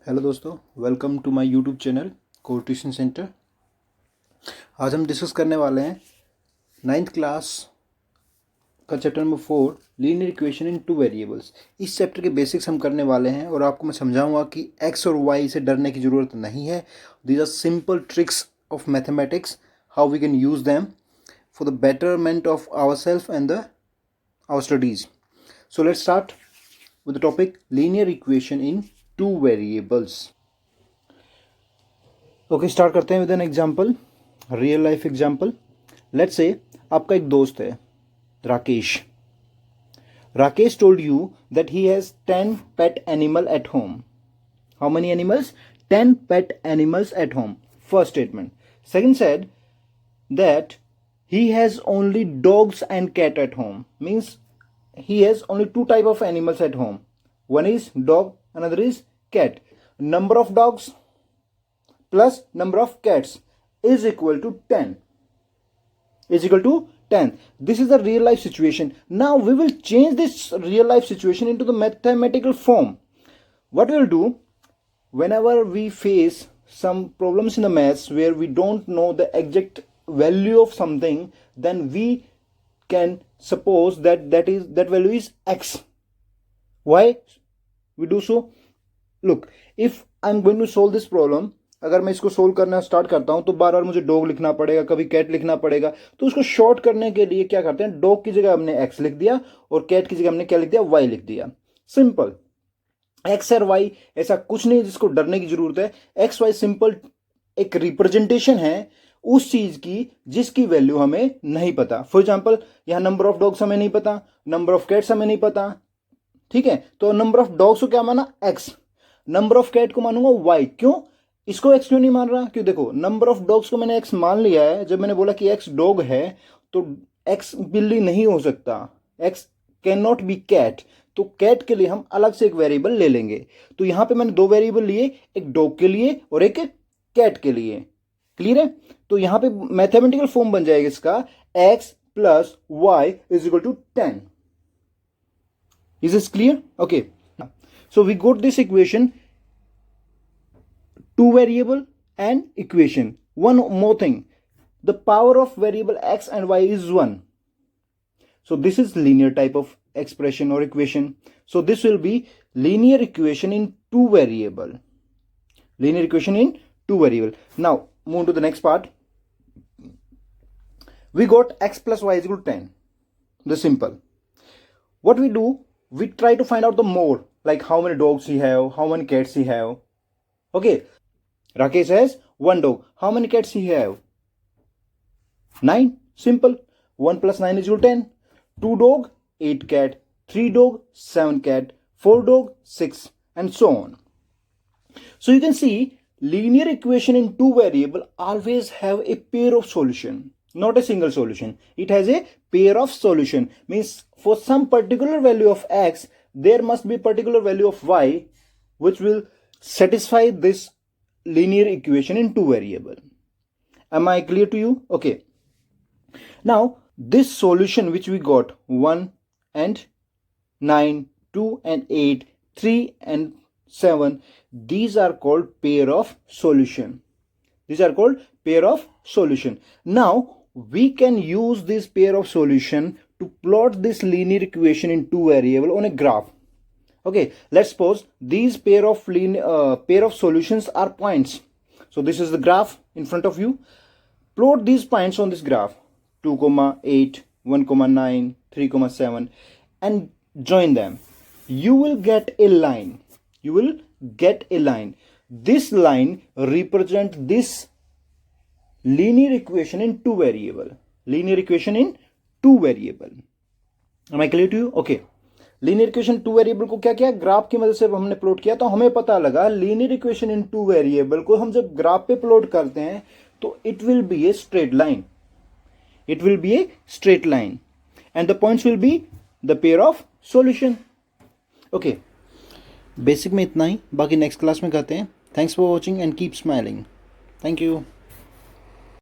Hello दोस्तों, welcome to my YouTube channel core tuition centre. आज हम डिस्कस करने वाले हैं 9th क्लास का chapter number 4 linear equation in two variables. इस चैप्टर के बेसिक्स हम करने वाले हैं और आपको मैं समझाऊंगा कि एक्स और वाई से डरने की ज़रूरत नहीं है। These are simple tricks of mathematics, how we can use them for the betterment of our self and our studies. So let's start with the topic linear equation in two variables. Okay, start करते हैं with an example, real life example. Let's say आपका एक दोस्त है Rakesh. Rakesh told you that he has 10 pet animal at home. How many animals? 10 pet animals at home. First statement. Second said that he has only dogs and cat at home. Means he has only two type of animals at home. One is dog, another is cat. Number of dogs plus number of cats is equal to 10. This is the real life situation. Now we will change this real life situation into the mathematical form. What we will do, whenever we face some problems in the maths where we don't know the exact value of something, then we can suppose that value is x. Why we do so? Look, if I'm going to solve this problem, अगर मैं इसको solve करना start करता हूं तो बार बार मुझे dog लिखना पड़ेगा, कभी कैट लिखना पड़ेगा। तो उसको शॉर्ट करने के लिए क्या करते हैं, डॉग की जगह हमने एक्स लिख दिया और कैट की जगह हमने क्या लिख दिया, वाई लिख दिया। सिंपल। एक्स और वाई ऐसा कुछ नहीं जिसको डरने की जरूरत है। एक्स वाई सिंपल एक रिप्रेजेंटेशन है उस चीज की जिसकी वैल्यू हमें नहीं पता। फॉर एग्जाम्पल, यहां नंबर ऑफ डॉग्स हमें नहीं पता, नंबर ऑफ कैट्स हमें नहीं पता, ठीक है। तो नंबर ऑफ डॉग्स को क्या माना, एक्स। नंबर ऑफ कैट को मानूंगा वाई। क्यों? इसको एक्स क्यों नहीं मान रहा? क्यों? देखो, नंबर ऑफ डॉग्स को मैंने एक्स मान लिया है। जब मैंने बोला कि एक्स डॉग है तो एक्स बिल्ली नहीं हो सकता, X can not be cat. तो कैट के लिए हम अलग से एक वेरिएबल ले लेंगे। तो यहां पे मैंने दो वेरिएबल लिए, एक डॉग के लिए और एक कैट के लिए। क्लियर है? तो यहां पे मैथमेटिकल फॉर्म बन जाएगा इसका, X plus Y is equal to 10. Is this clear? Okay. So we got this equation, two variable and equation. One more thing, the power of variable x and y is 1. So this is linear type of expression or equation. So this will be linear equation in two variable. Linear equation in two variable. Now move to the next part. We got x plus y is equal to 10. The simple. What we do, we try to find out the more, like how many dogs he have, how many cats he have. Okay, Rakesh has one dog. How many cats he have? 9. Simple. 1 plus 9 is equal to 10. 2 dog, 8 cat. 3 dog, 7 cat. 4 dog, 6, and so on. So you can see linear equation in two variable always have a pair of solution, not a single solution. It has a pair of solution. Means for some particular value of x, there must be particular value of y which will satisfy this linear equation in two variable. Am I clear to you? Okay. Now this solution which we got, 1 and 9, 2 and 8, 3 and 7, these are called pair of solution. These are called pair of solution. Now we can use this pair of solution to plot this linear equation in two variable on a graph. Okay, let's suppose these pair of solutions are points. So this is the graph in front of you. Plot these points on this graph, 2,8, 1,9, 3,7, and join them. You will get a line. This line represents this linear equation in two variable. Am I clear to you? Okay. Linear equation two variable को क्या किया, graph की मदद से हमने plot किया। तो हमें पता लगा linear equation in two variable को हम जब ग्राफ पे प्लॉट करते हैं तो it will be a straight line. And the points will be the pair of solution. Okay. Basic में इतना ही, बाकी नेक्स्ट क्लास में करते हैं। Thanks for watching and keep smiling. Thank you.